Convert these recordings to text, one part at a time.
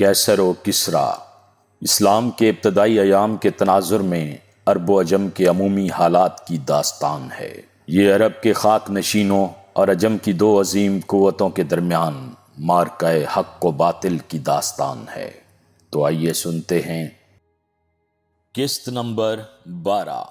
کیسر و کسریٰ اسلام کے ابتدائی ایام کے تناظر میں عرب و عجم کے عمومی حالات کی داستان ہے۔ یہ عرب کے خاک نشینوں اور عجم کی دو عظیم قوتوں کے درمیان معرکہ حق و باطل کی داستان ہے۔ تو آئیے سنتے ہیں۔ قسط نمبر 12۔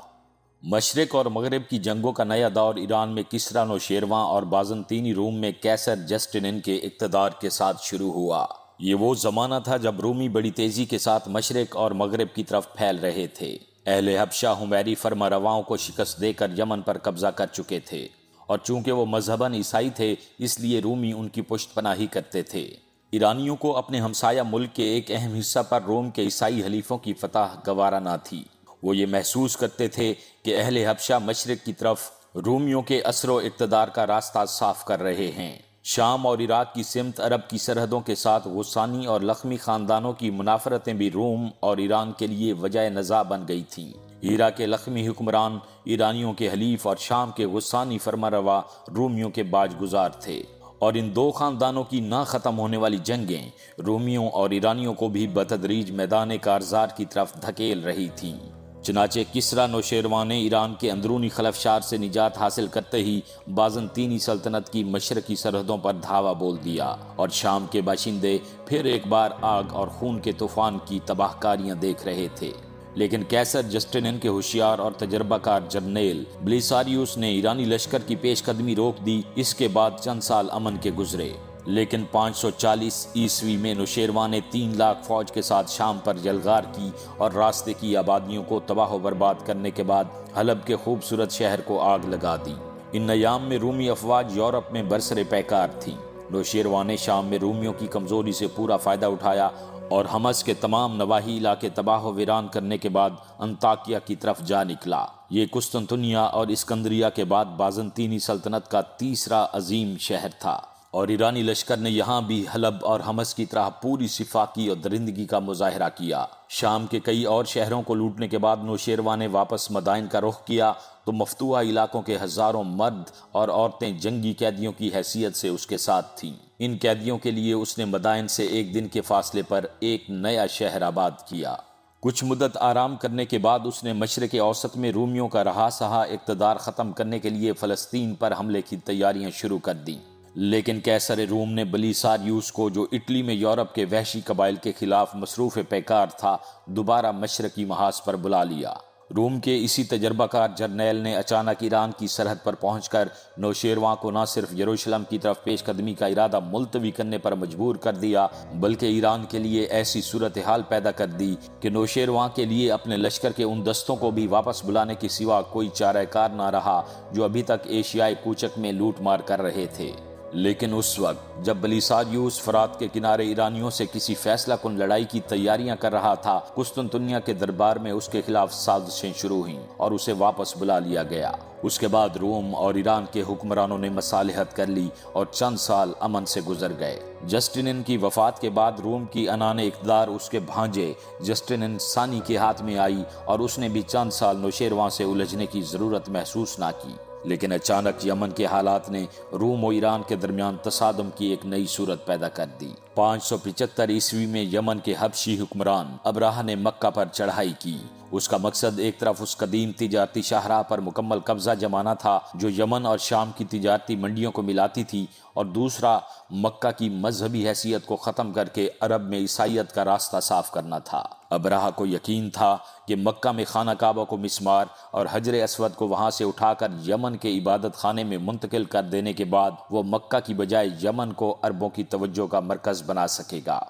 مشرق اور مغرب کی جنگوں کا نیا دور ایران میں کسریٰ نوشیروان اور بازنطینی روم میں قیصر جسٹنن کے اقتدار کے ساتھ شروع ہوا۔ یہ وہ زمانہ تھا جب رومی بڑی تیزی کے ساتھ مشرق اور مغرب کی طرف پھیل رہے تھے۔ اہل حبشہ حمیری فرما رواؤں کو شکست دے کر یمن پر قبضہ کر چکے تھے، اور چونکہ وہ مذہباً عیسائی تھے اس لیے رومی ان کی پشت پناہی کرتے تھے۔ ایرانیوں کو اپنے ہمسایہ ملک کے ایک اہم حصہ پر روم کے عیسائی حلیفوں کی فتح گوارا نہ تھی۔ وہ یہ محسوس کرتے تھے کہ اہل حبشہ مشرق کی طرف رومیوں کے اثر و اقتدار کا راستہ صاف کر رہے ہیں۔ شام اور عراق کی سمت عرب کی سرحدوں کے ساتھ غسانی اور لخمی خاندانوں کی منافرتیں بھی روم اور ایران کے لیے وجہ نزاع بن گئی تھیں۔ ہیرا کے لخمی حکمران ایرانیوں کے حلیف اور شام کے غسانی فرمانروا رومیوں کے باج گزار تھے، اور ان دو خاندانوں کی نہ ختم ہونے والی جنگیں رومیوں اور ایرانیوں کو بھی بتدریج میدان کارزار کی طرف دھکیل رہی تھیں۔ چنانچہ کسریٰ نوشیروان نے ایران کے اندرونی خلفشار سے نجات حاصل کرتے ہی بازنطینی سلطنت کی مشرقی سرحدوں پر دھاوا بول دیا، اور شام کے باشندے پھر ایک بار آگ اور خون کے طوفان کی تباہ کاریاں دیکھ رہے تھے۔ لیکن قیصر جسٹنن کے ہوشیار اور تجربہ کار جرنیل بلیساریوس نے ایرانی لشکر کی پیش قدمی روک دی۔ اس کے بعد چند سال امن کے گزرے، لیکن 540 عیسوی میں نوشیروان نے 3 لاکھ فوج کے ساتھ شام پر یلغار کی اور راستے کی آبادیوں کو تباہ و برباد کرنے کے بعد حلب کے خوبصورت شہر کو آگ لگا دی۔ ان ایام میں رومی افواج یورپ میں برسر پیکار تھیں۔ نوشیروان نے شام میں رومیوں کی کمزوری سے پورا فائدہ اٹھایا اور حمص کے تمام نواحی علاقے تباہ و ویران کرنے کے بعد انطاکیہ کی طرف جا نکلا۔ یہ قسطنطنیہ اور اسکندریہ کے بعد بازنطینی سلطنت کا تیسرا عظیم شہر تھا، اور ایرانی لشکر نے یہاں بھی حلب اور حمص کی طرح پوری صفاقی اور درندگی کا مظاہرہ کیا۔ شام کے کئی اور شہروں کو لوٹنے کے بعد نوشیروان نے واپس مدائن کا رخ کیا تو مفتوحہ علاقوں کے ہزاروں مرد اور عورتیں جنگی قیدیوں کی حیثیت سے اس کے ساتھ تھیں۔ ان قیدیوں کے لیے اس نے مدائن سے 1 دن کے فاصلے پر ایک نیا شہر آباد کیا۔ کچھ مدت آرام کرنے کے بعد اس نے مشرق اوسط میں رومیوں کا رہا سہا اقتدار ختم کرنے کے لیے فلسطین پر حملے کی تیاریاں شروع کر دیں۔ لیکن قیصر روم نے بلیساریوس کو، جو اٹلی میں یورپ کے وحشی قبائل کے خلاف مصروف پیکار تھا، دوبارہ مشرقی محاذ پر بلا لیا۔ روم کے اسی تجربہ کار جرنیل نے اچانک ایران کی سرحد پر پہنچ کر نوشیروان کو نہ صرف یروشلم کی طرف پیش قدمی کا ارادہ ملتوی کرنے پر مجبور کر دیا، بلکہ ایران کے لیے ایسی صورتحال پیدا کر دی کہ نوشیروان کے لیے اپنے لشکر کے ان دستوں کو بھی واپس بلانے کے سوا کوئی چارہ کار نہ رہا جو ابھی تک ایشیائے کوچک میں لوٹ مار کر رہے تھے۔ لیکن اس وقت جب بلیساریوس فرات کے کنارے ایرانیوں سے کسی فیصلہ کن لڑائی کی تیاریاں کر رہا تھا، قسطنطنیہ کے دربار میں اس کے خلاف سازشیں شروع ہوئیں اور اسے واپس بلا لیا گیا۔ اس کے بعد روم اور ایران کے حکمرانوں نے مصالحت کر لی اور چند سال امن سے گزر گئے۔ جسٹنن کی وفات کے بعد روم کی عنان اقتدار اس کے بھانجے جسٹنن ثانی کے ہاتھ میں آئی، اور اس نے بھی چند سال نوشیروان سے الجھنے کی ضرورت محسوس نہ کی۔ لیکن اچانک یمن کے حالات نے روم و ایران کے درمیان تصادم کی ایک نئی صورت پیدا کر دی۔ 575 عیسوی میں یمن کے حبشی حکمران ابرہہ نے مکہ پر چڑھائی کی۔ اس کا مقصد ایک طرف اس قدیم تجارتی شاہراہ پر مکمل قبضہ جمانا تھا جو یمن اور شام کی تجارتی منڈیوں کو ملاتی تھی، اور دوسرا مکہ کی مذہبی حیثیت کو ختم کر کے عرب میں عیسائیت کا راستہ صاف کرنا تھا۔ ابرہہ کو یقین تھا کہ مکہ میں خانہ کعبہ کو مسمار اور حجر اسود کو وہاں سے اٹھا کر یمن کے عبادت خانے میں منتقل کر دینے کے بعد وہ مکہ کی بجائے یمن کو عربوں کی توجہ کا مرکز بنا سکے گا،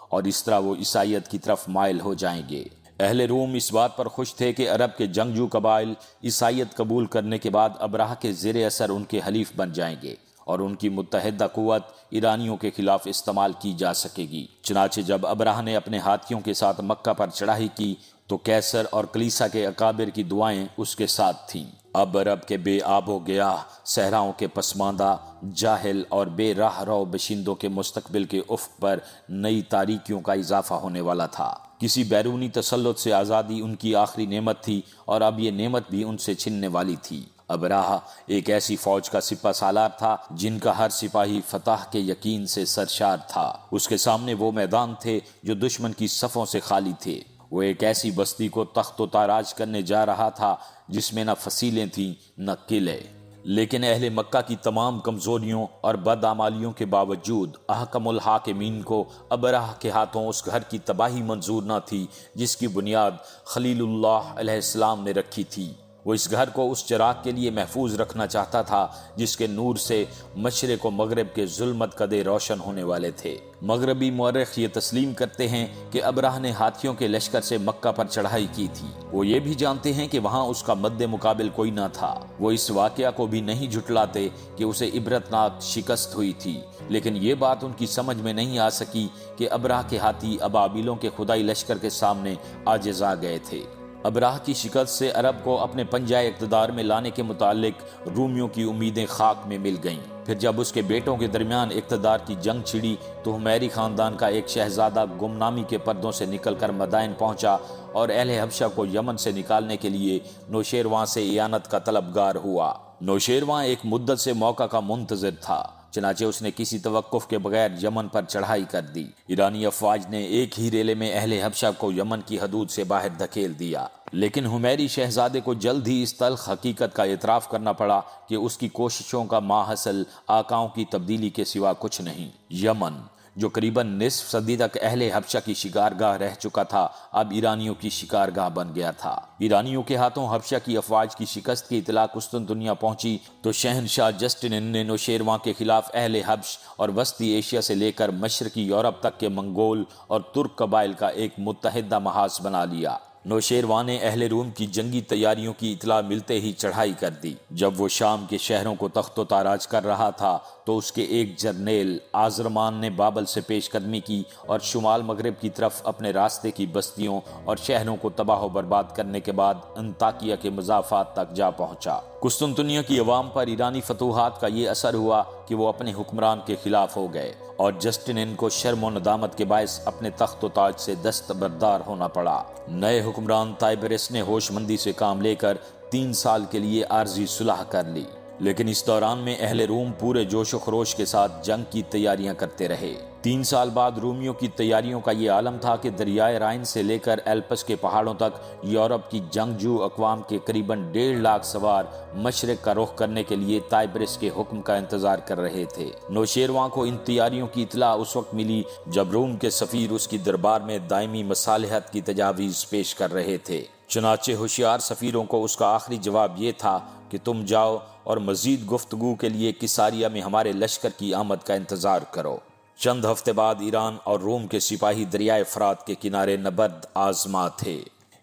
اور اس طرح وہ عیسائیت کی طرف مائل ہو جائیں گے۔ اہل روم اس بات پر خوش تھے کہ عرب کے جنگجو قبائل عیسائیت قبول کرنے کے بعد ابرہہ کے زیر اثر ان کے حلیف بن جائیں گے، اور ان کی متحدہ قوت ایرانیوں کے خلاف استعمال کی جا سکے گی۔ چنانچہ جب ابرہہ نے اپنے ہاتھیوں کے ساتھ مکہ پر چڑھائی کی تو قیصر اور کلیسا کے اکابر کی دعائیں اس کے ساتھ تھیں۔ اب عرب کے بے آب و گیاہ صحراؤں کے پسماندہ، جاہل اور بے راہ رو باشندوں کے مستقبل کے افق پر نئی تاریکیوں کا اضافہ ہونے والا تھا۔ کسی بیرونی تسلط سے آزادی ان کی آخری نعمت تھی، اور اب یہ نعمت بھی ان سے چھننے والی تھی۔ ابراہ ایک ایسی فوج کا سپہ سالار تھا جن کا ہر سپاہی فتح کے یقین سے سرشار تھا۔ اس کے سامنے وہ میدان تھے جو دشمن کی صفوں سے خالی تھے۔ وہ ایک ایسی بستی کو تخت و تاراج کرنے جا رہا تھا جس میں نہ فصیلیں تھیں نہ قلعے۔ لیکن اہل مکہ کی تمام کمزوریوں اور بدعمالیوں کے باوجود احکم الحاکمین کو ابراہ کے ہاتھوں اس گھر کی تباہی منظور نہ تھی جس کی بنیاد خلیل اللہ علیہ السلام نے رکھی تھی۔ وہ اس گھر کو اس چراغ کے لیے محفوظ رکھنا چاہتا تھا جس کے نور سے مشرق و مغرب کے ظلمت کدے روشن ہونے والے تھے۔ مغربی مورخ یہ تسلیم کرتے ہیں کہ ابراہ نے ہاتھیوں کے لشکر سے مکہ پر چڑھائی کی تھی۔ وہ یہ بھی جانتے ہیں کہ وہاں اس کا مد مقابل کوئی نہ تھا۔ وہ اس واقعہ کو بھی نہیں جھٹلاتے کہ اسے عبرتناک شکست ہوئی تھی، لیکن یہ بات ان کی سمجھ میں نہیں آ سکی کہ ابراہ کے ہاتھی ابابیلوں کے خدائی لشکر کے سامنے عاجز آ گئے تھے۔ ابراہ کی شکست سے عرب کو اپنے پنجۂ اقتدار میں لانے کے متعلق رومیوں کی امیدیں خاک میں مل گئیں۔ پھر جب اس کے بیٹوں کے درمیان اقتدار کی جنگ چھڑی تو حمیری خاندان کا ایک شہزادہ گمنامی کے پردوں سے نکل کر مدائن پہنچا اور اہل حبشہ کو یمن سے نکالنے کے لیے نوشیروان سے اعانت کا طلبگار ہوا۔ نوشیروان ایک مدت سے موقع کا منتظر تھا، چنانچہ اس نے کسی توقف کے بغیر یمن پر چڑھائی کر دی۔ ایرانی افواج نے ایک ہی ریلے میں اہل حبشہ کو یمن کی حدود سے باہر دھکیل دیا، لیکن حمیری شہزادے کو جلد ہی اس تلخ حقیقت کا اعتراف کرنا پڑا کہ اس کی کوششوں کا ماحصل آقاؤں کی تبدیلی کے سوا کچھ نہیں۔ یمن جو قریباً نصف صدی تک اہل حبشہ کی شکارگاہ رہ چکا تھا، اب ایرانیوں کی شکارگاہ بن گیا تھا۔ ایرانیوں کے ہاتھوں حبشہ کی افواج کی شکست کی اطلاع قسطنطنیہ پہنچی تو شہنشاہ جسٹنن نے نوشیروان کے خلاف اہل حبش اور وسطی ایشیا سے لے کر مشرقی یورپ تک کے منگول اور ترک قبائل کا ایک متحدہ محاذ بنا لیا۔ نوشیروان نے اہل روم کی جنگی تیاریوں کی اطلاع ملتے ہی چڑھائی کر دی۔ جب وہ شام کے شہروں کو تخت و تاراج کر رہا تھا تو اس کے ایک جرنیل آزرمان نے بابل سے پیش قدمی کی اور شمال مغرب کی طرف اپنے راستے کی بستیوں اور شہروں کو تباہ و برباد کرنے کے بعد انطاکیہ کے مضافات تک جا پہنچا۔ قسطنطنیہ کی عوام پر ایرانی فتوحات کا یہ اثر ہوا کہ وہ اپنے حکمران کے خلاف ہو گئے اور جسٹنن کو شرم و ندامت کے باعث اپنے تخت و تاج سے دستبردار ہونا پڑا۔ نئے حکمران تائبرس نے ہوش مندی سے کام لے کر 3 سال کے لیے عارضی صلح کر لی، لیکن اس دوران میں اہل روم پورے جوش و خروش کے ساتھ جنگ کی تیاریاں کرتے رہے۔ 3 سال بعد رومیوں کی تیاریوں کا یہ عالم تھا کہ دریائے رائن سے لے کر ایلپس کے پہاڑوں تک یورپ کی جنگجو اقوام کے قریباً 1.5 لاکھ سوار مشرق کا رخ کرنے کے لیے تائبرس کے حکم کا انتظار کر رہے تھے۔ نوشیروان کو ان تیاریوں کی اطلاع اس وقت ملی جب روم کے سفیر اس کی دربار میں دائمی مصالحت کی تجاویز پیش کر رہے تھے۔ چنانچہ ہوشیار سفیروں کو اس کا آخری جواب یہ تھا کہ تم جاؤ اور مزید گفتگو کے لیے کیساریا میں ہمارے لشکر کی آمد کا انتظار کرو۔ چند ہفتے بعد ایران اور روم کے سپاہی دریائے فرات کے کنارے نبرد آزما تھے۔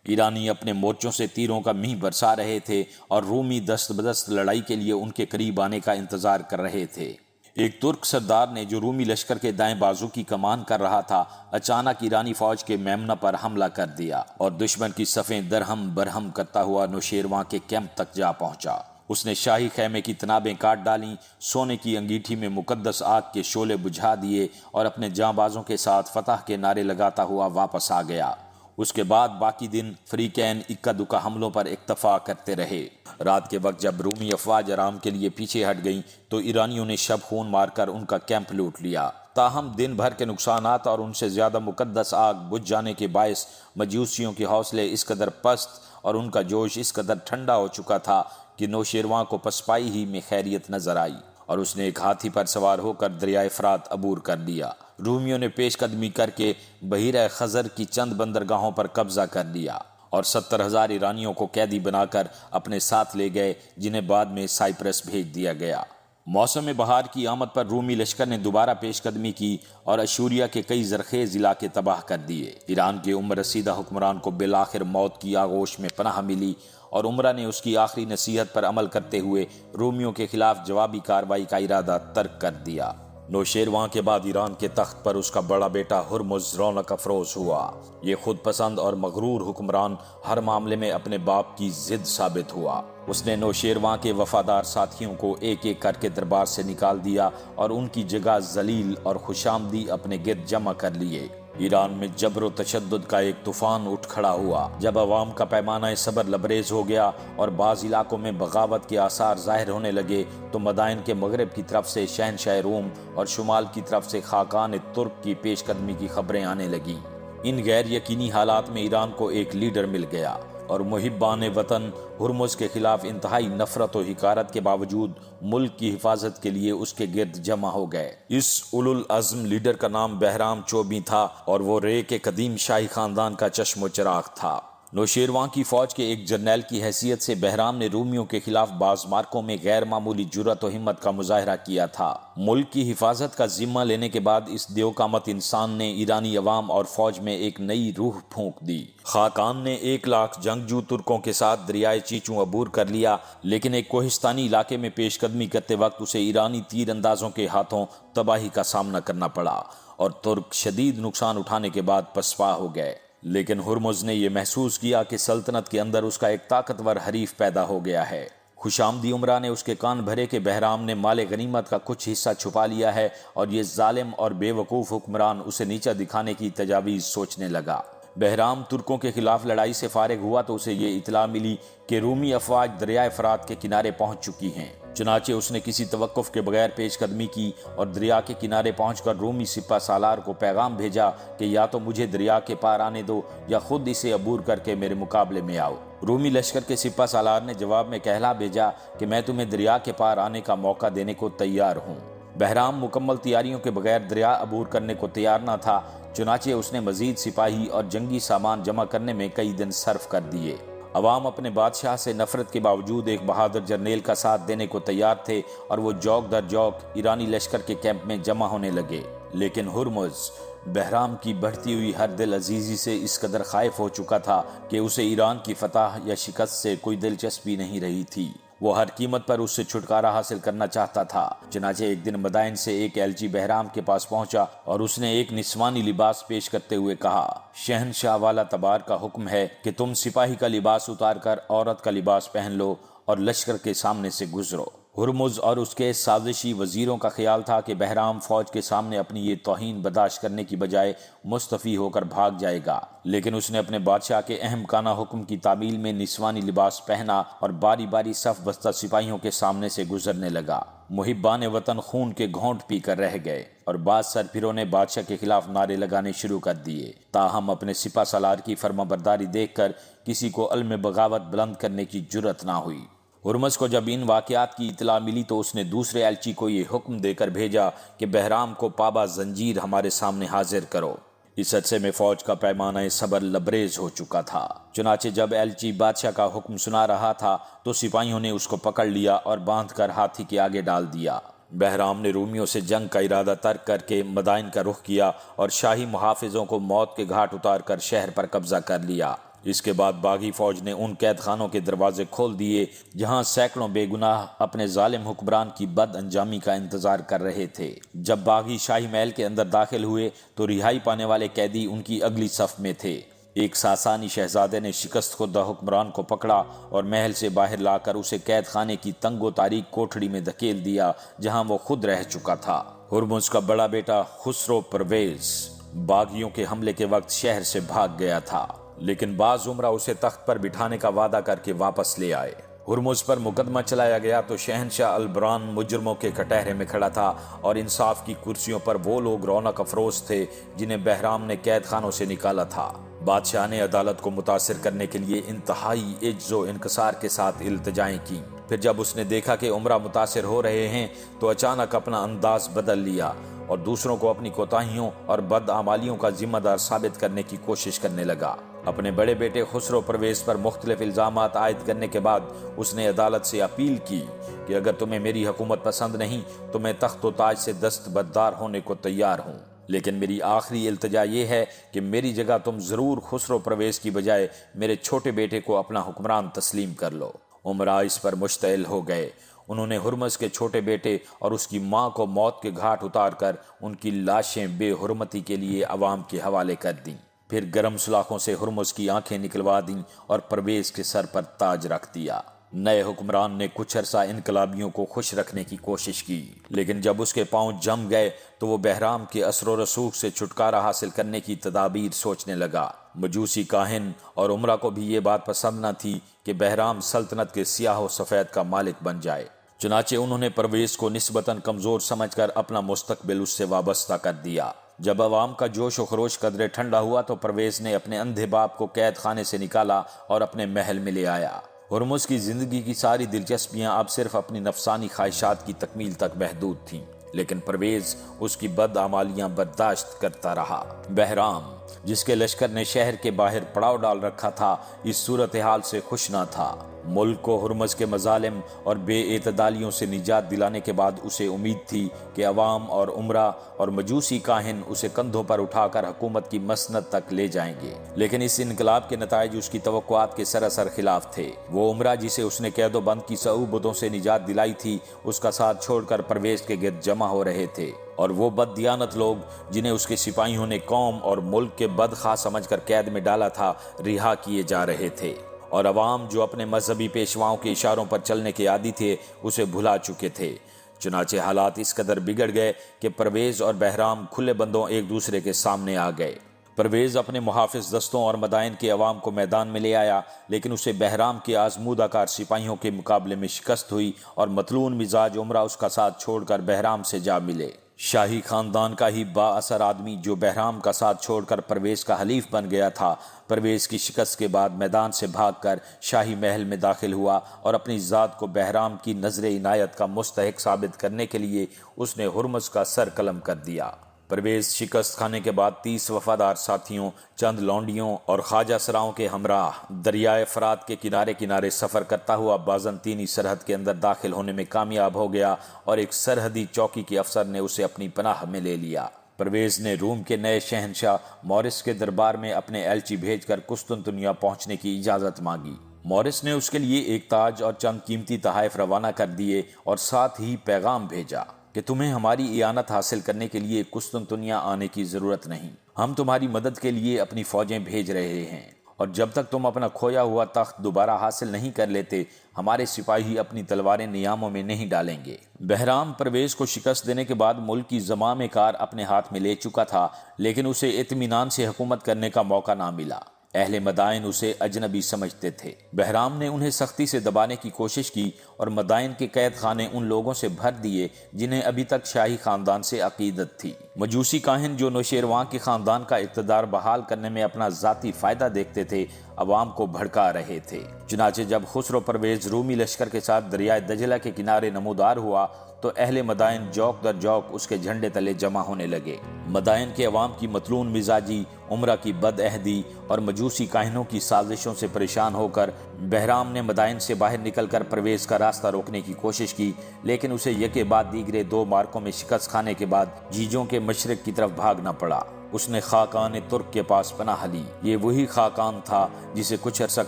ایرانی اپنے مورچوں سے تیروں کا میہ برسا رہے تھے اور رومی دست بدست لڑائی کے لیے ان کے قریب آنے کا انتظار کر رہے تھے۔ ایک ترک سردار نے جو رومی لشکر کے دائیں بازو کی کمان کر رہا تھا، اچانک ایرانی فوج کے میمنہ پر حملہ کر دیا اور دشمن کی صفیں درہم برہم کرتا ہوا نوشیروان کے کیمپ تک جا پہنچا۔ اس نے شاہی خیمے کی تنابیں کاٹ ڈالیں، سونے کی انگیٹھی میں مقدس آگ کے شعلے بجھا دیے اور اپنے جاں بازوں کے ساتھ فتح کے نعرے لگاتا ہوا واپس آ گیا۔ اس کے بعد باقی دن فریقین اکا دکا حملوں پر اکتفا کرتے رہے۔ رات کے وقت جب رومی افواج آرام کے لیے پیچھے ہٹ گئیں تو ایرانیوں نے شب خون مار کر ان کا کیمپ لوٹ لیا۔ تاہم دن بھر کے نقصانات اور ان سے زیادہ مقدس آگ بجھ جانے کے باعث مجوسیوں کے حوصلے اس قدر پست اور ان کا جوش اس قدر ٹھنڈا ہو چکا تھا کہ نوشیروان کو پسپائی ہی میں خیریت نظر آئی اور اس نے ایک ہاتھی پر سوار ہو کر دریائے فرات عبور کر لیا۔ رومیوں نے پیش قدمی کر کے بحیرہ خزر کی چند بندرگاہوں پر قبضہ کر لیا اور 70,000 ایرانیوں کو قیدی بنا کر اپنے ساتھ لے گئے، جنہیں بعد میں سائپرس بھیج دیا گیا۔ موسم بہار کی آمد پر رومی لشکر نے دوبارہ پیش قدمی کی اور اشوریا کے کئی زرخیز علاقے تباہ کر دیے۔ ایران کے عمر رسیدہ حکمران کو بالآخر موت کی آغوش میں پناہ ملی اور عمرہ نے اس کی آخری نصیحت پر عمل کرتے ہوئے رومیوں کے خلاف جوابی کارروائی کا ارادہ ترک کر دیا۔ نوشیروان کے بعد ایران کے تخت پر اس کا بڑا بیٹا ہرمز رونق افروز ہوا۔ یہ خود پسند اور مغرور حکمران ہر معاملے میں اپنے باپ کی ضد ثابت ہوا۔ اس نے نوشیروان کے وفادار ساتھیوں کو ایک ایک کر کے دربار سے نکال دیا اور ان کی جگہ ذلیل اور خوشامدی اپنے گرد جمع کر لیے۔ ایران میں جبر و تشدد کا ایک طوفان اٹھ کھڑا ہوا جب عوام کا پیمانہ صبر لبریز ہو گیا اور بعض علاقوں میں بغاوت کے آثار ظاہر ہونے لگے تو مدائن کے مغرب کی طرف سے شہنشاہ روم اور شمال کی طرف سے خاقان ترک کی پیش قدمی کی خبریں آنے لگیں۔ ان غیر یقینی حالات میں ایران کو ایک لیڈر مل گیا اور محبان وطن ہرمز کے خلاف انتہائی نفرت و حقارت کے باوجود ملک کی حفاظت کے لیے اس کے گرد جمع ہو گئے۔ اس اولو العزم لیڈر کا نام بہرام چوبی تھا اور وہ رے کے قدیم شاہی خاندان کا چشم و چراغ تھا۔ نوشیروان کی فوج کے ایک جرنیل کی حیثیت سے بہرام نے رومیوں کے خلاف بعض مارکوں میں غیر معمولی جرأت و ہمت کا مظاہرہ کیا تھا۔ ملک کی حفاظت کا ذمہ لینے کے بعد اس دیوقامت انسان نے ایرانی عوام اور فوج میں ایک نئی روح پھونک دی۔ خاقان نے 1,00,000 جنگجو ترکوں کے ساتھ دریائے چیچوں عبور کر لیا، لیکن ایک کوہستانی علاقے میں پیش قدمی کرتے وقت اسے ایرانی تیر اندازوں کے ہاتھوں تباہی کا سامنا کرنا پڑا اور ترک شدید نقصان اٹھانے کے بعد پسپا ہو گئے۔ لیکن ہرمز نے یہ محسوس کیا کہ سلطنت کے اندر اس کا ایک طاقتور حریف پیدا ہو گیا ہے۔ خوش آمدی عمرہ نے اس کے کان بھرے کہ بہرام نے مال غنیمت کا کچھ حصہ چھپا لیا ہے اور یہ ظالم اور بے وقوف حکمران اسے نیچا دکھانے کی تجاویز سوچنے لگا۔ بہرام ترکوں کے خلاف لڑائی سے فارغ ہوا تو اسے یہ اطلاع ملی کہ رومی افواج دریائے فرات کے کنارے پہنچ چکی ہیں۔ چنانچہ اس نے کسی توقف کے بغیر پیش قدمی کی اور دریا کے کنارے پہنچ کر رومی سپہ سالار کو پیغام بھیجا کہ یا تو مجھے دریا کے پار آنے دو یا خود اسے عبور کر کے میرے مقابلے میں آؤ۔ رومی لشکر کے سپہ سالار نے جواب میں کہلا بھیجا کہ میں تمہیں دریا کے پار آنے کا موقع دینے کو تیار ہوں۔ بہرام مکمل تیاریوں کے بغیر دریا عبور کرنے کو تیار نہ تھا، چنانچہ اس نے مزید سپاہی اور جنگی سامان جمع کرنے میں کئی دن صرف کر دیے۔ عوام اپنے بادشاہ سے نفرت کے باوجود ایک بہادر جرنیل کا ساتھ دینے کو تیار تھے اور وہ جوک در جوک ایرانی لشکر کے کیمپ میں جمع ہونے لگے۔ لیکن ہرمز بہرام کی بڑھتی ہوئی ہر دل عزیزی سے اس قدر خائف ہو چکا تھا کہ اسے ایران کی فتح یا شکست سے کوئی دلچسپی نہیں رہی تھی۔ وہ ہر قیمت پر اس سے چھٹکارا حاصل کرنا چاہتا تھا۔ چنانچہ ایک دن مدائن سے ایک ایلچی بہرام کے پاس پہنچا اور اس نے ایک نسوانی لباس پیش کرتے ہوئے کہا، شہنشاہ والا تبار کا حکم ہے کہ تم سپاہی کا لباس اتار کر عورت کا لباس پہن لو اور لشکر کے سامنے سے گزرو۔ ہرمز اور اس کے سازشی وزیروں کا خیال تھا کہ بہرام فوج کے سامنے اپنی یہ توہین برداشت کرنے کی بجائے مستعفی ہو کر بھاگ جائے گا، لیکن اس نے اپنے بادشاہ کے اہم کانہ حکم کی تعمیل میں نسوانی لباس پہنا اور باری باری صف بستہ سپاہیوں کے سامنے سے گزرنے لگا۔ محبان وطن خون کے گھونٹ پی کر رہ گئے اور بعض سرپھروں نے بادشاہ کے خلاف نعرے لگانے شروع کر دیے، تاہم اپنے سپہ سالار کی فرما برداری دیکھ کر کسی کو علم بغاوت بلند کرنے کی جرأت نہ ہوئی۔ ہرمز کو جب ان واقعات کی اطلاع ملی تو اس نے دوسرے ایلچی کو یہ حکم دے کر بھیجا کہ بہرام کو پابا زنجیر ہمارے سامنے حاضر کرو۔ اس عرصے میں فوج کا پیمانہ صبر لبریز ہو چکا تھا۔ چنانچہ جب ایلچی بادشاہ کا حکم سنا رہا تھا تو سپاہیوں نے اس کو پکڑ لیا اور باندھ کر ہاتھی کے آگے ڈال دیا۔ بہرام نے رومیوں سے جنگ کا ارادہ ترک کر کے مدائن کا رخ کیا اور شاہی محافظوں کو موت کے گھاٹ اتار کر شہر پر قبضہ کر لیا۔ اس کے بعد باغی فوج نے ان قید خانوں کے دروازے کھول دیے جہاں سینکڑوں بے گناہ اپنے ظالم حکمران کی بد انجامی کا انتظار کر رہے تھے۔ جب باغی شاہی محل کے اندر داخل ہوئے تو رہائی پانے والے قیدی ان کی اگلی صف میں تھے۔ ایک ساسانی شہزادے نے شکست خوردہ حکمران کو پکڑا اور محل سے باہر لا کر اسے قید خانے کی تنگ و تاریک کوٹھڑی میں دھکیل دیا جہاں وہ خود رہ چکا تھا۔ ہرمز کا بڑا بیٹا خسرو پرویز باغیوں کے حملے کے وقت شہر سے بھاگ گیا تھا، لیکن بعض عمرہ اسے تخت پر بٹھانے کا وعدہ کر کے واپس لے آئے۔ ہرمز پر مقدمہ چلایا گیا تو شہنشاہ البران مجرموں کے کٹہرے میں کھڑا تھا اور انصاف کی کرسیوں پر وہ لوگ رونق افروز تھے جنہیں بہرام نے قید خانوں سے نکالا تھا۔ بادشاہ نے عدالت کو متاثر کرنے کے لیے انتہائی عجز و انکسار کے ساتھ التجائیں کی۔ پھر جب اس نے دیکھا کہ عمرہ متاثر ہو رہے ہیں تو اچانک اپنا انداز بدل لیا اور دوسروں کو اپنی کوتاہیوں اور بدعمالیوں کا ذمہ دار ثابت کرنے کی کوشش کرنے لگا۔ اپنے بڑے بیٹے خسرو پرویز پر مختلف الزامات عائد کرنے کے بعد اس نے عدالت سے اپیل کی کہ اگر تمہیں میری حکومت پسند نہیں تو میں تخت و تاج سے دستبردار ہونے کو تیار ہوں، لیکن میری آخری التجا یہ ہے کہ میری جگہ تم ضرور خسرو پرویز کی بجائے میرے چھوٹے بیٹے کو اپنا حکمران تسلیم کر لو۔ عمرا اس پر مشتعل ہو گئے۔ انہوں نے ہرمز کے چھوٹے بیٹے اور اس کی ماں کو موت کے گھاٹ اتار کر ان کی لاشیں بے حرمتی کے لیے عوام کے حوالے کر دیں۔ پھر گرم سلاخوں سے ہرمز کی آنکھیں نکلوا دیں اور پرویز کے سر پر تاج رکھ دیا۔ نئے حکمران نے کچھ عرصہ انقلابیوں کو خوش رکھنے کی کوشش کی، لیکن جب اس کے پاؤں جم گئے تو وہ بہرام کے اثر و رسوخ سے چھٹکارا حاصل کرنے کی تدابیر سوچنے لگا۔ مجوسی کاہن اور عمرہ کو بھی یہ بات پسند نہ تھی کہ بہرام سلطنت کے سیاہ و سفید کا مالک بن جائے، چنانچہ انہوں نے پرویز کو نسبتاً کمزور سمجھ کر اپنا مستقبل اس سے وابستہ کر دیا۔ جب عوام کا جوش و خروش قدرے ٹھنڈا ہوا تو پرویز نے اپنے اندھے باپ کو قید خانے سے نکالا اور اپنے محل میں لے آیا۔ ہرمز کی زندگی کی ساری دلچسپیاں اب صرف اپنی نفسانی خواہشات کی تکمیل تک محدود تھیں، لیکن پرویز اس کی بدعمالیاں برداشت کرتا رہا۔ بہرام، جس کے لشکر نے شہر کے باہر پڑاؤ ڈال رکھا تھا، اس صورتحال سے خوش نہ تھا۔ ملک کو ہرمز کے مظالم اور بے اعتدالیوں سے نجات دلانے کے بعد اسے امید تھی کہ عوام اور عمرہ اور مجوسی کاہن اسے کندھوں پر اٹھا کر حکومت کی مسند تک لے جائیں گے، لیکن اس انقلاب کے نتائج اس کی توقعات کے سراسر خلاف تھے۔ وہ عمرہ جسے اس نے قید و بند کی صعوبتوں سے نجات دلائی تھی، اس کا ساتھ چھوڑ کر پرویز کے گرد جمع ہو رہے تھے، اور وہ بد دیانت لوگ جنہیں اس کے سپاہیوں نے قوم اور ملک کے بدخواہ سمجھ کر قید میں ڈالا تھا، رہا کیے جا رہے تھے، اور عوام جو اپنے مذہبی پیشواؤں کے اشاروں پر چلنے کے عادی تھے اسے بھلا چکے تھے۔ چنانچہ حالات اس قدر بگڑ گئے کہ پرویز اور بہرام کھلے بندوں ایک دوسرے کے سامنے آ گئے۔ پرویز اپنے محافظ دستوں اور مدائن کے عوام کو میدان میں لے آیا، لیکن اسے بہرام کے آزمودہ کار سپاہیوں کے مقابلے میں شکست ہوئی، اور مطلون مزاج عمرہ اس کا ساتھ چھوڑ کر بہرام سے جا ملے۔ شاہی خاندان کا ہی با اثر آدمی جو بہرام کا ساتھ چھوڑ کر پرویز کا حلیف بن گیا تھا، پرویز کی شکست کے بعد میدان سے بھاگ کر شاہی محل میں داخل ہوا، اور اپنی ذات کو بہرام کی نظر عنایت کا مستحق ثابت کرنے کے لیے اس نے ہرمز کا سر قلم کر دیا۔ پرویز شکست کھانے کے بعد 30 وفادار ساتھیوں، چند لونڈیوں اور خواجہ سراؤں کے ہمراہ دریائے فرات کے کنارے کنارے سفر کرتا ہوا بازنطینی سرحد کے اندر داخل ہونے میں کامیاب ہو گیا، اور ایک سرحدی چوکی کے افسر نے اسے اپنی پناہ میں لے لیا۔ پرویز نے روم کے نئے شہنشاہ مورس کے دربار میں اپنے ایلچی بھیج کر قسطنطنیہ پہنچنے کی اجازت مانگی۔ مورس نے اس کے لیے ایک تاج اور چند قیمتی تحائف روانہ کر دیے، اور ساتھ ہی پیغام بھیجا کہ تمہیں ہماری اعانت حاصل کرنے کے لیے قسطنطنیہ آنے کی ضرورت نہیں، ہم تمہاری مدد کے لیے اپنی فوجیں بھیج رہے ہیں، اور جب تک تم اپنا کھویا ہوا تخت دوبارہ حاصل نہیں کر لیتے، ہمارے سپاہی اپنی تلواریں نیاموں میں نہیں ڈالیں گے۔ بہرام پرویز کو شکست دینے کے بعد ملک کی زمام کار اپنے ہاتھ میں لے چکا تھا، لیکن اسے اطمینان سے حکومت کرنے کا موقع نہ ملا۔ اہل مدائن اسے اجنبی سمجھتے تھے۔ بہرام نے انہیں سختی سے دبانے کی کوشش کی، اور مدائن کے قید خانے ان لوگوں سے بھر دیے جنہیں ابھی تک شاہی خاندان سے عقیدت تھی۔ مجوسی کاہن جو نوشیروان کے خاندان کا اقتدار بحال کرنے میں اپنا ذاتی فائدہ دیکھتے تھے، عوام کو بھڑکا رہے تھے۔ چنانچہ جب خسرو پرویز رومی لشکر کے ساتھ دریائے دجلہ کے کنارے نمودار ہوا تو اہل مدائن جوک در جوک اس کے جھنڈے تلے جمع ہونے لگے۔ مدائن کے عوام کی مطلون مزاجی، عمرہ کی بد عہدی اور مجوسی کاہنوں کی سازشوں سے پریشان ہو کر بہرام نے مدائن سے باہر نکل کر پرویز کا راستہ روکنے کی کوشش کی، لیکن اسے یکے بعد دیگرے 2 مارکوں میں شکست کھانے کے بعد جیجوں کے مشرق کی طرف بھاگنا پڑا۔ اس نے خاقان ترک کے پاس پناہ لی۔ یہ وہی خاقان تھا جسے کچھ عرصہ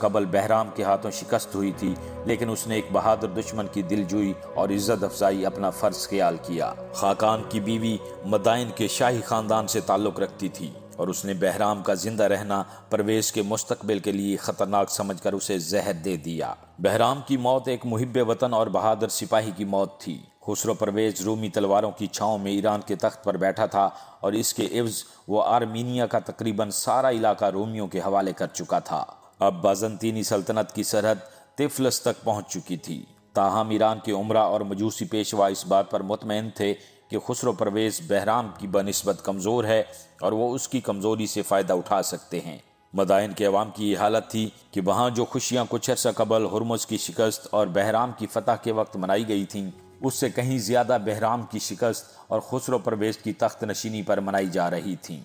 قبل بہرام کے ہاتھوں شکست ہوئی تھی، لیکن اس نے ایک بہادر دشمن کی دلجوئی اور عزت افزائی اپنا فرض خیال کیا۔ خاقان کی بیوی مدائن کے شاہی خاندان سے تعلق رکھتی تھی، اور اس نے بہرام کا زندہ رہنا پرویز کے مستقبل کے لیے خطرناک سمجھ کر اسے زہر دے دیا۔ بہرام کی موت ایک محب وطن اور بہادر سپاہی کی موت تھی۔ خسرو پرویز رومی تلواروں کی چھاؤں میں ایران کے تخت پر بیٹھا تھا، اور اس کے عوض وہ آرمینیا کا تقریباً سارا علاقہ رومیوں کے حوالے کر چکا تھا۔ اب بازنطینی سلطنت کی سرحد طفلس تک پہنچ چکی تھی۔ تاہم ایران کے عمرہ اور مجوسی پیشوا اس بات پر مطمئن تھے کہ خسرو پرویز بہرام کی بنسبت کمزور ہے، اور وہ اس کی کمزوری سے فائدہ اٹھا سکتے ہیں۔ مدائن کے عوام کی یہ حالت تھی کہ وہاں جو خوشیاں کچھ عرصہ قبل ہرمز کی شکست اور بہرام کی فتح کے وقت منائی گئی تھیں، اس سے کہیں زیادہ بہرام کی شکست اور خسرو پرویز کی تخت نشینی پر منائی جا رہی تھیں۔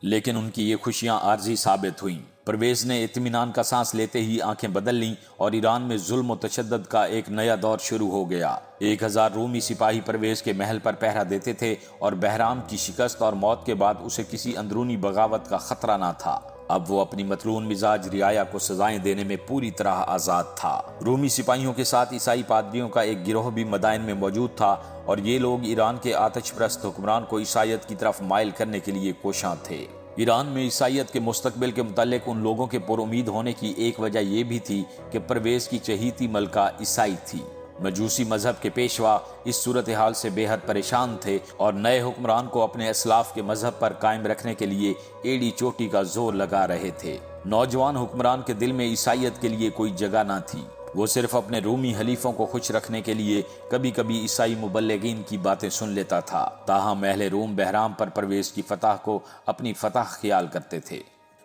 لیکن ان کی یہ خوشیاں عارضی ثابت ہوئیں۔ پرویز نے اطمینان کا سانس لیتے ہی آنکھیں بدل لیں، اور ایران میں ظلم و تشدد کا ایک نیا دور شروع ہو گیا۔ 1000 رومی سپاہی پرویز کے محل پر پہرا دیتے تھے، اور بہرام کی شکست اور موت کے بعد اسے کسی اندرونی بغاوت کا خطرہ نہ تھا۔ اب وہ اپنی مطلون مزاج رعایا کو سزائیں دینے میں پوری طرح آزاد تھا۔ رومی سپاہیوں کے ساتھ عیسائی پادریوں کا ایک گروہ بھی مدائن میں موجود تھا، اور یہ لوگ ایران کے آتش پرست حکمران کو عیسائیت کی طرف مائل کرنے کے لیے کوشاں تھے۔ ایران میں عیسائیت کے مستقبل کے متعلق ان لوگوں کے پر امید ہونے کی ایک وجہ یہ بھی تھی کہ پرویز کی چہیتی ملکہ عیسائی تھی۔ مجوسی مذہب کے پیشوا اس صورتحال سے بے حد پریشان تھے اور نئے حکمران کو اپنے اسلاف کے مذہب پر قائم رکھنے کے لیے ایڑی چوٹی کا زور لگا رہے تھے۔ نوجوان حکمران کے دل میں عیسائیت کے لیے کوئی جگہ نہ تھی۔ وہ صرف اپنے رومی حلیفوں کو خوش رکھنے کے لیے کبھی کبھی عیسائی مبلغین کی باتیں سن لیتا تھا، تاہم اہل روم بحرام پر پرویز کی فتح کو اپنی فتح خیال کرتے تھے۔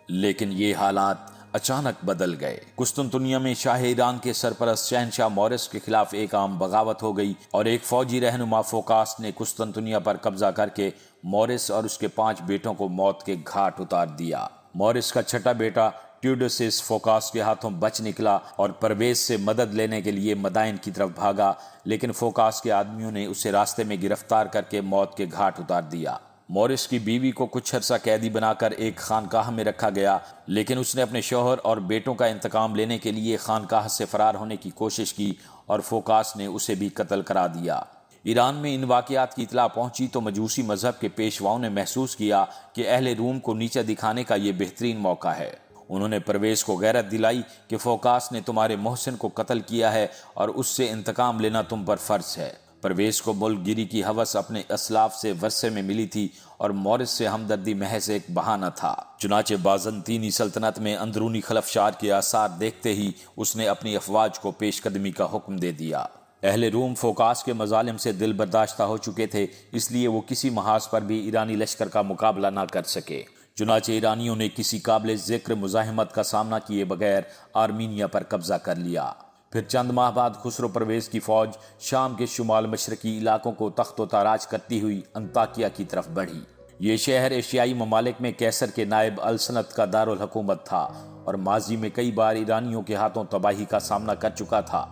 لیکن یہ حالات اچانک بدل گئے۔ قسطنطنیہ میں شاہ ایران کے سرپرست شہنشاہ مورس کے خلاف ایک عام بغاوت ہو گئی اور ایک فوجی رہنما فوکاس نے قسطنطنیہ پر قبضہ کر کے مورس اور اس کے 5 بیٹوں کو موت کے گھاٹ اتار دیا۔ مورس کا چھٹا بیٹا ٹیوڈوسس فوکاس کے ہاتھوں بچ نکلا اور پرویز سے مدد لینے کے لیے مدائن کی طرف بھاگا، لیکن فوکاس کے آدمیوں نے اسے راستے میں گرفتار کر کے موت کے گھاٹ اتار دیا۔ مورس کی بیوی کو کچھ عرصہ قیدی بنا کر ایک خانقاہ میں رکھا گیا، لیکن اس نے اپنے شوہر اور بیٹوں کا انتقام لینے کے لیے خانقاہ سے فرار ہونے کی کوشش کی اور فوکاس نے اسے بھی قتل کرا دیا۔ ایران میں ان واقعات کی اطلاع پہنچی تو مجوسی مذہب کے پیشواؤں نے محسوس کیا کہ اہل روم کو نیچے دکھانے کا یہ بہترین موقع ہے۔ انہوں نے پرویز کو غیرت دلائی کہ فوکاس نے تمہارے محسن کو قتل کیا ہے اور اس سے انتقام لینا تم پر فرض ہے۔ پرویز کو ملک گیری کی ہوس اپنے اسلاف سے ورثے میں ملی تھی اور مورس سے ہمدردی محض ایک بہانہ تھا۔ چنانچہ بازنطینی سلطنت میں اندرونی خلفشار کے آثار دیکھتے ہی اس نے اپنی افواج کو پیش قدمی کا حکم دے دیا۔ اہل روم فوکاس کے مظالم سے دل برداشتہ ہو چکے تھے، اس لیے وہ کسی محاذ پر بھی ایرانی لشکر کا مقابلہ نہ کر سکے۔ چنانچہ ایرانیوں نے کسی قابل ذکر مزاحمت کا سامنا کیے بغیر آرمینیا پر قبضہ کر لیا۔ پھر چند ماہ بعد خسرو پرویز کی فوج شام کے شمال مشرقی علاقوں کو تخت و تاراج کرتی ہوئی انطاکیہ کی طرف بڑھی۔ یہ شہر ایشیائی ممالک میں کیسر کے نائب السنت کا دارالحکومت تھا اور ماضی میں کئی بار ایرانیوں کے ہاتھوں تباہی کا سامنا کر چکا تھا،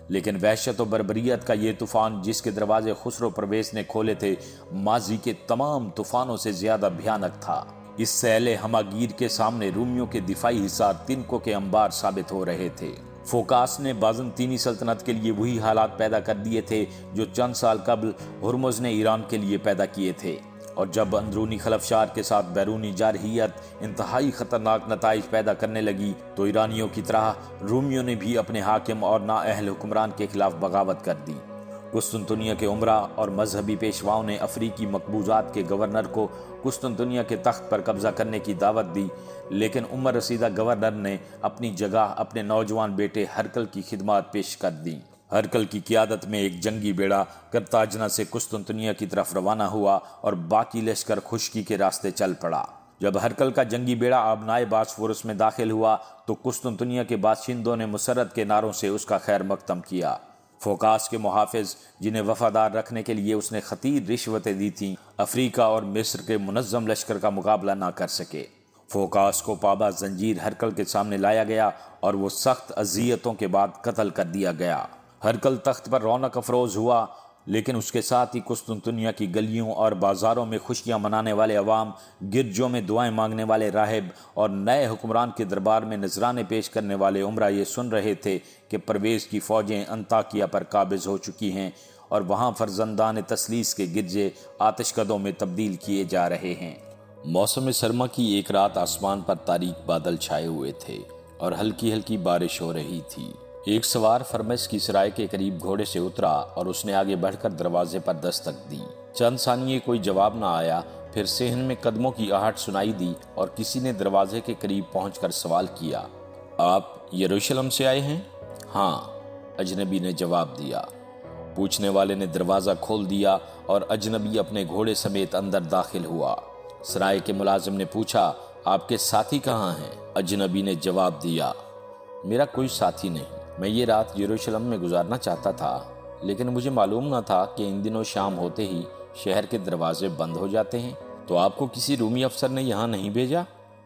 لیکن وحشت و بربریت کا یہ طوفان جس کے دروازے خسرو پرویز نے کھولے تھے، ماضی کے تمام طوفانوں سے زیادہ بھیانک تھا۔ اس سیل ہماگیر کے سامنے رومیوں کے دفاعی حصار تنکوں کے انبار ثابت ہو رہے تھے۔ فوکاس نے بازنطینی سلطنت کے لیے وہی حالات پیدا کر دیے تھے جو چند سال قبل ہرمز نے ایران کے لیے پیدا کیے تھے، اور جب اندرونی خلفشار کے ساتھ بیرونی جارحیت انتہائی خطرناک نتائج پیدا کرنے لگی تو ایرانیوں کی طرح رومیوں نے بھی اپنے حاکم اور نااہل حکمران کے خلاف بغاوت کر دی۔ قسطنطنیہ کے امراء اور مذہبی پیشواؤں نے افریقی مقبوضات کے گورنر کو قسطنطنیہ کے تخت پر قبضہ کرنے کی دعوت دی، لیکن عمر رسیدہ گورنر نے اپنی جگہ اپنے نوجوان بیٹے ہرقل کی خدمات پیش کر دیں۔ ہرقل کی قیادت میں ایک جنگی بیڑا کرتاجنہ سے قسطنطنیہ کی طرف روانہ ہوا اور باقی لشکر خشکی کے راستے چل پڑا۔ جب ہرقل کا جنگی بیڑا آبنائے باسفورس میں داخل ہوا تو قسطنطنیہ کے باشندوں نے مسرت کے نعروں سے اس کا خیر مقدم کیا۔ فوکاس کے محافظ، جنہیں وفادار رکھنے کے لیے اس نے خطیر رشوتیں دی تھیں، افریقہ اور مصر کے منظم لشکر کا مقابلہ نہ کر سکے۔ فوکاس کو پابا زنجیر ہرقل کے سامنے لایا گیا اور وہ سخت اذیتوں کے بعد قتل کر دیا گیا۔ ہرقل تخت پر رونق افروز ہوا، لیکن اس کے ساتھ ہی قسطنطنیہ کی گلیوں اور بازاروں میں خوشیاں منانے والے عوام، گرجوں میں دعائیں مانگنے والے راہب اور نئے حکمران کے دربار میں نذرانے پیش کرنے والے عمرہ یہ سن رہے تھے کہ پرویز کی فوجیں انطاکیہ پر قابض ہو چکی ہیں اور وہاں فرزندان تثلیث کے گرجے آتش کدوں میں تبدیل کیے جا رہے ہیں۔ موسم سرما کی ایک رات آسمان پر تاریک بادل چھائے ہوئے تھے اور ہلکی ہلکی بارش ہو رہی تھی۔ ایک سوار فرمس کی سرائے کے قریب گھوڑے سے اترا اور اس نے آگے بڑھ کر دروازے پر دستک دی۔ چند ثانیے کوئی جواب نہ آیا، پھر صحن میں قدموں کی آہٹ سنائی دی اور کسی نے دروازے کے قریب پہنچ کر سوال کیا، آپ یروشلم سے آئے ہیں؟ ہاں، اجنبی نے جواب دیا۔ پوچھنے والے نے دروازہ کھول دیا اور اجنبی اپنے گھوڑے سمیت اندر داخل ہوا۔ سرائے کے ملازم نے پوچھا، آپ کے ساتھی کہاں ہیں؟ اجنبی نے جواب دیا، میرا کوئی ساتھی نہیں، میں یہ رات یروشلم میں گزارنا چاہتا تھا، لیکن مجھے معلوم نہ تھا کہ ان دنوں شام ہوتے ہی شہر کے دروازے بند ہو جاتے ہیں۔ تو آپ کو کسی رومی افسر نے یہاں نہیں بھیجا؟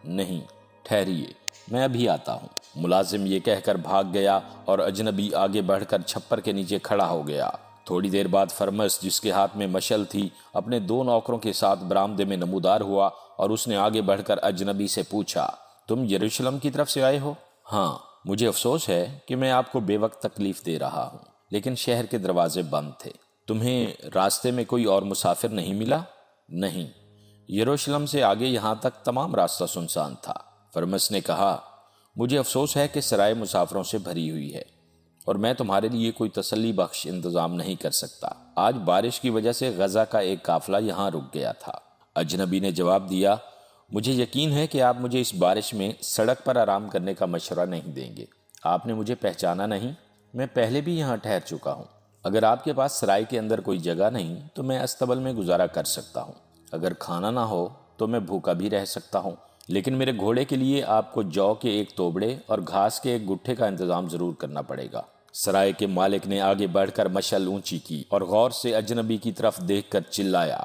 نہیں، ٹھہریے، میں ابھی آتا ہوں۔ ملازم یہ کہہ کر بھاگ گیا اور اجنبی آگے بڑھ کر چھپر کے نیچے کھڑا ہو گیا۔ تھوڑی دیر بعد فرمس، جس کے ہاتھ میں مشل تھی، اپنے 2 نوکروں کے ساتھ برآمدے میں نمودار ہوا اور اس نے آگے بڑھ کر اجنبی سے پوچھا، تم یروشلم کی طرف سے آئے ہو؟ ہاں، مجھے افسوس ہے کہ میں آپ کو بے وقت تکلیف دے رہا ہوں، لیکن شہر کے دروازے بند تھے۔ تمہیں راستے میں کوئی اور مسافر نہیں ملا؟ نہیں، یروشلم سے آگے یہاں تک تمام راستہ سنسان تھا۔ فرمس نے کہا، مجھے افسوس ہے کہ سرائے مسافروں سے بھری ہوئی ہے اور میں تمہارے لیے کوئی تسلی بخش انتظام نہیں کر سکتا۔ آج بارش کی وجہ سے غزہ کا ایک قافلہ یہاں رک گیا تھا۔ اجنبی نے جواب دیا، مجھے یقین ہے کہ آپ مجھے اس بارش میں سڑک پر آرام کرنے کا مشورہ نہیں دیں گے۔ آپ نے مجھے پہچانا نہیں، میں پہلے بھی یہاں ٹھہر چکا ہوں۔ اگر آپ کے پاس سرائے کے اندر کوئی جگہ نہیں تو میں استبل میں گزارا کر سکتا ہوں۔ اگر کھانا نہ ہو تو میں بھوکا بھی رہ سکتا ہوں، لیکن میرے گھوڑے کے لیے آپ کو جو کے ایک توبڑے اور گھاس کے ایک گٹھے کا انتظام ضرور کرنا پڑے گا۔ سرائے کے مالک نے آگے بڑھ کر مشعل اونچی کی اور غور سے اجنبی کی طرف دیکھ کر چلایا،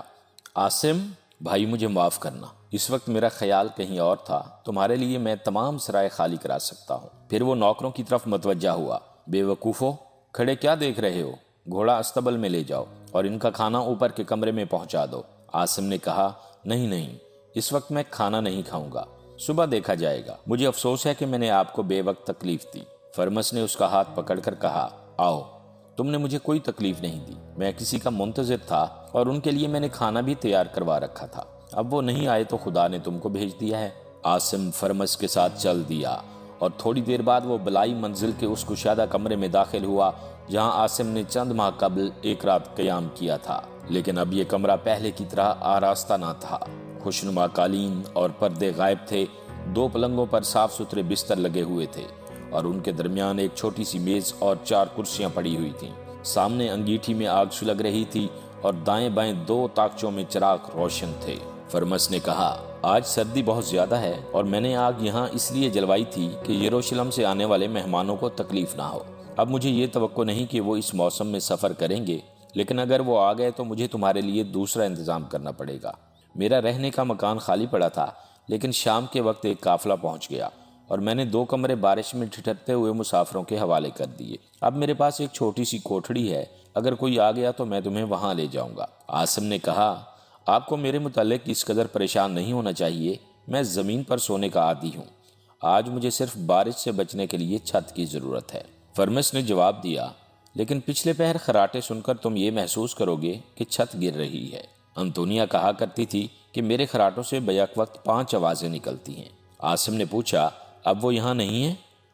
عاصم بھائی مجھے معاف کرنا، اس وقت میرا خیال کہیں اور تھا، تمہارے لیے میں تمام سرائے خالی کرا سکتا ہوں۔ پھر وہ نوکروں کی طرف متوجہ ہوا، بے وقوفو، کھڑے کیا دیکھ رہے ہو؟ گھوڑا استبل میں لے جاؤ اور ان کا کھانا اوپر کے کمرے میں پہنچا دو۔ عاصم نے کہا، نہیں، اس وقت میں کھانا نہیں کھاؤں گا، صبح دیکھا جائے گا۔ مجھے افسوس ہے کہ میں نے آپ کو بے وقت تکلیف دی۔ فرمس نے اس کا ہاتھ پکڑ کر کہا، آؤ، تم نے مجھے کوئی تکلیف نہیں دی، میں کسی کا منتظر تھا اور ان کے لیے میں نے کھانا بھی تیار کروا رکھا تھا، اب وہ نہیں آئے تو خدا نے تم کو بھیج دیا ہے۔ عاصم فرمس کے ساتھ چل دیا اور تھوڑی دیر بعد وہ بلائی منزل کے اس کشادہ کمرے میں داخل ہوا جہاں عاصم نے چند ماہ قبل ایک رات قیام کیا تھا، لیکن اب یہ کمرہ پہلے کی طرح آراستہ نہ تھا۔ خوشنما قالین اور پردے غائب تھے، 2 پلنگوں پر صاف ستھرے بستر لگے ہوئے تھے اور ان کے درمیان ایک چھوٹی سی میز اور 4 کرسیاں پڑی ہوئی تھیں۔ سامنے انگیٹھی میں آگ سلگ رہی تھی اور دائیں بائیں 2 طاقچوں میں چراغ روشن تھے۔ فرمس نے کہا، آج سردی بہت زیادہ ہے اور میں نے آگ یہاں اس لیے جلوائی تھی کہ یروشلم سے آنے والے مہمانوں کو تکلیف نہ ہو۔ اب مجھے یہ توقع نہیں کہ وہ اس موسم میں سفر کریں گے، لیکن اگر وہ آ گئے تو مجھے تمہارے لیے دوسرا انتظام کرنا پڑے گا۔ میرا رہنے کا مکان خالی پڑا تھا، لیکن شام کے وقت ایک قافلہ پہنچ گیا اور میں نے 2 کمرے بارش میں ٹھٹھرتے ہوئے مسافروں کے حوالے کر دیے۔ اب میرے پاس ایک چھوٹی سی کوٹھڑی ہے، اگر کوئی آ گیا تو میں تمہیں وہاں لے جاؤں گا۔ عاصم نے کہا، آپ کو میرے متعلق اس قدر پریشان نہیں ہونا چاہیے، میں زمین پر سونے کا عادی ہوں، آج مجھے صرف بارش سے بچنے کے لیے چھت کی ضرورت ہے۔ فرمس نے جواب دیا، لیکن پچھلے پہر خراٹے سن کر تم یہ محسوس کرو گے کہ چھت گر رہی ہے۔ انطونیا کہا کرتی تھی کہ میرے خراٹوں سے بیک وقت 5 آوازیں نکلتی ہیں۔ عاصم نے پوچھا، اب وہ یہاں نہیں ہے؟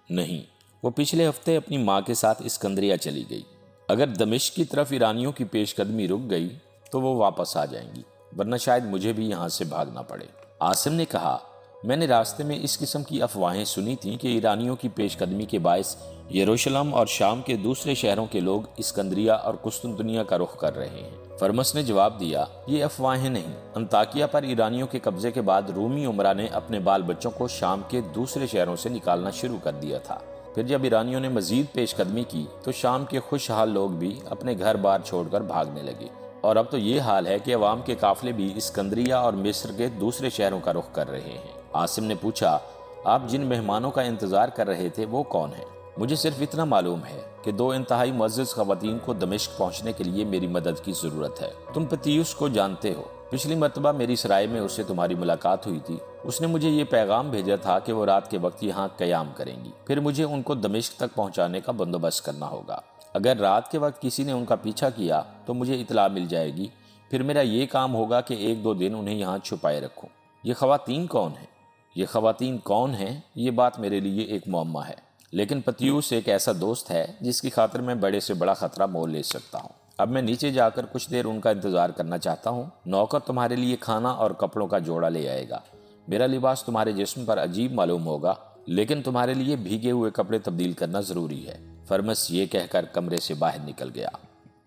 نہیں، وہ پچھلے ہفتے اپنی ماں کے ساتھ اسکندریہ چلی گئی۔ اگر دمشق کی طرف ایرانیوں کی پیش قدمی رک گئی تو وہ واپس آ جائیں گی، ورنہ شاید مجھے بھی یہاں سے بھاگنا پڑے۔ عاصم نے کہا، میں نے راستے میں اس قسم کی افواہیں سنی تھیں کہ ایرانیوں کی پیش قدمی کے باعث یروشلم اور شام کے دوسرے شہروں کے لوگ اسکندریہ اور قسطنطنیہ کا رخ کر رہے ہیں۔ فرمس نے جواب دیا، یہ افواہیں نہیں، انطاکیہ پر ایرانیوں کے قبضے کے بعد رومی امراء نے اپنے بال بچوں کو شام کے دوسرے شہروں سے نکالنا شروع کر دیا تھا۔ پھر جب ایرانیوں نے مزید پیش قدمی کی تو شام کے خوشحال لوگ بھی اپنے گھر بار چھوڑ کر بھاگنے لگے، اور اب تو یہ حال ہے کہ عوام کے قافلے بھی اسکندریہ اور مصر کے دوسرے شہروں کا رخ کر رہے ہیں۔ عاصم نے پوچھا، آپ جن مہمانوں کا انتظار کر رہے تھے وہ کون ہیں؟ مجھے صرف اتنا معلوم ہے کہ 2 انتہائی معزز خواتین کو دمشق پہنچنے کے لیے میری مدد کی ضرورت ہے۔ تم پتیوس کو جانتے ہو، پچھلی مرتبہ میری سرائے میں اس سے تمہاری ملاقات ہوئی تھی۔ اس نے مجھے یہ پیغام بھیجا تھا کہ وہ رات کے وقت یہاں قیام کریں گی، پھر مجھے ان کو دمشق تک پہنچانے کا بندوبست کرنا ہوگا۔ اگر رات کے وقت کسی نے ان کا پیچھا کیا تو مجھے اطلاع مل جائے گی، پھر میرا یہ کام ہوگا کہ 1-2 دن انہیں یہاں چھپائے رکھوں۔ یہ خواتین کون ہیں؟ یہ خواتین کون ہیں یہ بات میرے لیے ایک معمہ ہے، لیکن پتیوس ایک ایسا دوست ہے جس کی خاطر میں بڑے سے بڑا خطرہ مول لے سکتا ہوں۔ اب میں نیچے جا کر کچھ دیر ان کا انتظار کرنا چاہتا ہوں۔ نوکر تمہارے لیے کھانا اور کپڑوں کا جوڑا لے آئے گا۔ میرا لباس تمہارے جسم پر عجیب معلوم ہوگا، لیکن تمہارے لیے بھیگے ہوئے کپڑے تبدیل کرنا ضروری ہے۔ فرمس یہ کہہ کر کمرے سے باہر نکل گیا۔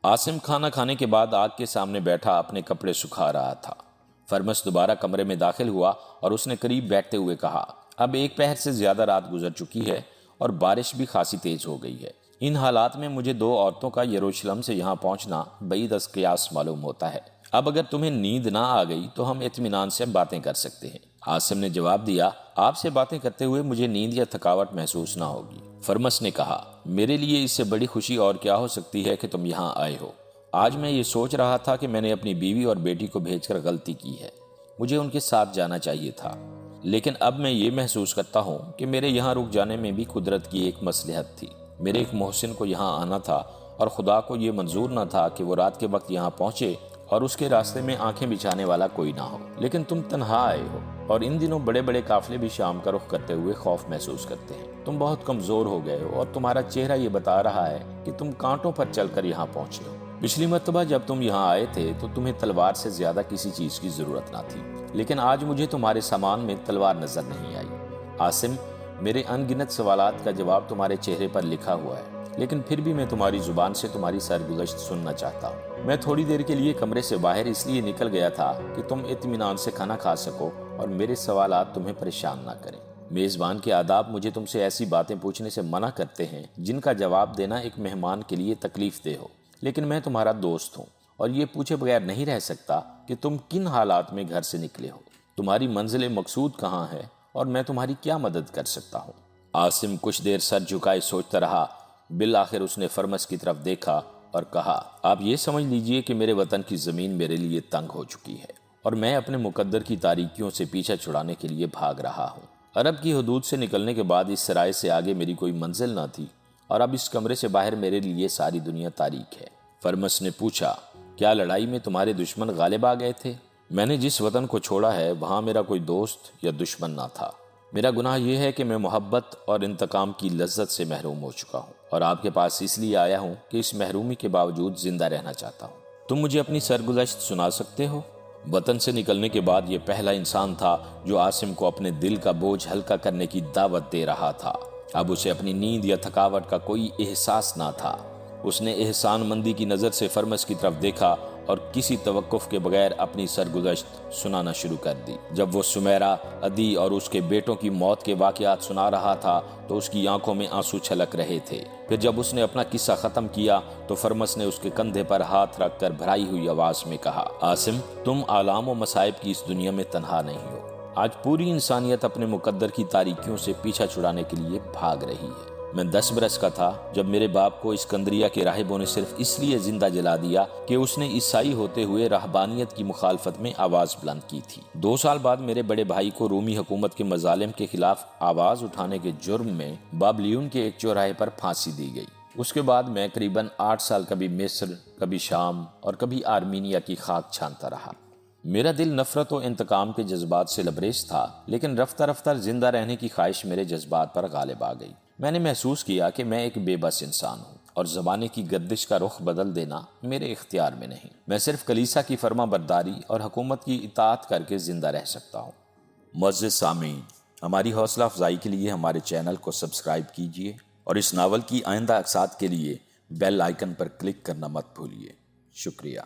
عاصم کھانا کھانے کے بعد آگ کے سامنے بیٹھا اپنے کپڑے سکھا رہا تھا۔ فرمس دوبارہ کمرے میں داخل ہوا اور اس نے قریب بیٹھتے ہوئے کہا، اب 1 پہر سے زیادہ رات گزر چکی ہے اور بارش بھی خاصی تیز ہو گئی ہے۔ ان حالات میں مجھے 2 عورتوں کا یروشلم سے یہاں پہنچنا بعید از قیاس معلوم ہوتا ہے۔ اب اگر تمہیں نیند نہ آ گئی تو ہم اطمینان سے باتیں کر سکتے ہیں۔ عاصم نے جواب دیا، آپ سے باتیں کرتے ہوئے مجھے نیند یا تھکاوٹ محسوس نہ ہوگی۔ فرمس نے کہا، میرے لیے اس سے بڑی خوشی اور کیا ہو سکتی ہے کہ تم یہاں آئے ہو۔ آج میں یہ سوچ رہا تھا کہ میں نے اپنی بیوی اور بیٹی کو بھیج کر غلطی کی ہے، مجھے ان کے ساتھ جانا چاہیے تھا، لیکن اب میں یہ محسوس کرتا ہوں کہ میرے یہاں رک جانے میں بھی قدرت کی ایک مصلحت تھی۔ میرے ایک محسن کو یہاں آنا تھا اور خدا کو یہ منظور نہ تھا کہ وہ رات کے وقت یہاں پہنچے اور اس کے راستے میں آنکھیں بچھانے والا کوئی نہ ہو، لیکن تم تنہا آئے ہو، اور ان دنوں بڑے بڑے قافلے بھی شام کا رخ کرتے ہوئے خوف محسوس کرتے ہیں۔ تم بہت کمزور ہو گئے ہو اور تمہارا چہرہ یہ بتا رہا ہے کہ تم کانٹوں پر چل کر یہاں پہنچے ہو۔ پچھلی مرتبہ جب تم یہاں آئے تھے تو تمہیں تلوار سے زیادہ کسی چیز کی ضرورت نہ تھی، لیکن آج مجھے تمہارے سامان میں تلوار نظر نہیں آئی۔ عاصم، میرے ان گنت سوالات کا جواب تمہارے چہرے پر لکھا ہوا ہے، لیکن پھر بھی میں تمہاری زبان سے تمہاری سرگزشت سننا چاہتا ہوں۔ میں تھوڑی دیر کے لیے کمرے سے باہر اس لیے نکل گیا تھا کہ تم اطمینان سے کھانا کھا سکو اور میرے سوالات تمہیں پریشان نہ کریں۔ میزبان کے آداب مجھے تم سے ایسی باتیں پوچھنے سے منع کرتے ہیں جن کا جواب دینا ایک مہمان کے لیے تکلیف دہ ہو، لیکن میں تمہارا دوست ہوں اور یہ پوچھے بغیر نہیں رہ سکتا کہ تم کن حالات میں گھر سے نکلے ہو، تمہاری منزل مقصود کہاں ہے اور میں تمہاری کیا مدد کر سکتا ہوں۔ عاصم کچھ دیر سر جھکائے سوچتا رہا۔ بالآخر اس نے فرمس کی طرف دیکھا اور کہا، آپ یہ سمجھ لیجئے کہ میرے وطن کی زمین میرے لیے تنگ ہو چکی ہے اور میں اپنے مقدر کی تاریکیوں سے پیچھا چھڑانے کے لیے بھاگ رہا ہوں۔ عرب کی حدود سے نکلنے کے بعد اس سرائے سے آگے میری کوئی منزل نہ تھی اور اب اس کمرے سے باہر میرے لیے ساری دنیا تاریک ہے۔ فرمس نے پوچھا، کیا لڑائی میں تمہارے دشمن غالب آ گئے تھے؟ میں نے جس وطن کو چھوڑا ہے وہاں میرا کوئی دوست یا دشمن نہ تھا۔ میرا گناہ یہ ہے کہ میں محبت اور انتقام کی لذت سے محروم ہو چکا ہوں اور آپ کے پاس اس لیے آیا ہوں کہ اس محرومی کے باوجود زندہ رہنا چاہتا ہوں۔ تم مجھے اپنی سرگزشت سنا سکتے ہو؟ وطن سے نکلنے کے بعد یہ پہلا انسان تھا جو عاصم کو اپنے دل کا بوجھ ہلکا کرنے کی دعوت دے رہا تھا۔ اب اسے اپنی نیند یا تھکاوٹ کا کوئی احساس نہ تھا۔ اس نے احسان مندی کی نظر سے فرمس کی طرف دیکھا اور کسی توقف کے بغیر اپنی سرگزشت سنانا شروع کر دی۔ جب وہ سمیرہ، عدی اور اس کے بیٹوں کی موت کے واقعات سنا رہا تھا تو اس کی آنکھوں میں آنسو چھلک رہے تھے۔ پھر جب اس نے اپنا قصہ ختم کیا تو فرمس نے اس کے کندھے پر ہاتھ رکھ کر بھرائی ہوئی آواز میں کہا، عاصم، تم آلام و مصائب کی اس دنیا میں تنہا نہیں ہو۔ آج پوری انسانیت اپنے مقدر کی تاریکیوں سے پیچھا چھڑانے کے لیے بھاگ رہی ہے۔ میں 10 برس کا تھا جب میرے باپ کو اسکندریہ کے راہبوں نے صرف اس لیے زندہ جلا دیا کہ اس نے عیسائی ہوتے ہوئے رہبانیت کی مخالفت میں آواز بلند کی تھی۔ 2 سال بعد میرے بڑے بھائی کو رومی حکومت کے مظالم کے خلاف آواز اٹھانے کے جرم میں بابلیون کے ایک چوراہے پر پھانسی دی گئی۔ اس کے بعد میں قریباً 8 سال کبھی مصر، کبھی شام اور کبھی آرمینیا کی خاک چھانتا رہا۔ میرا دل نفرت و انتقام کے جذبات سے لبریز تھا، لیکن رفتہ رفتہ زندہ رہنے کی خواہش میرے جذبات پر غالب آ گئی۔ میں نے محسوس کیا کہ میں ایک بے بس انسان ہوں اور زمانے کی گردش کا رخ بدل دینا میرے اختیار میں نہیں۔ میں صرف کلیسا کی فرما برداری اور حکومت کی اطاعت کر کے زندہ رہ سکتا ہوں۔ معزز سامعین، ہماری حوصلہ افزائی کے لیے ہمارے چینل کو سبسکرائب کیجیے اور اس ناول کی آئندہ اقساط کے لیے بیل آئیکن پر کلک کرنا مت بھولیے۔ شکریہ۔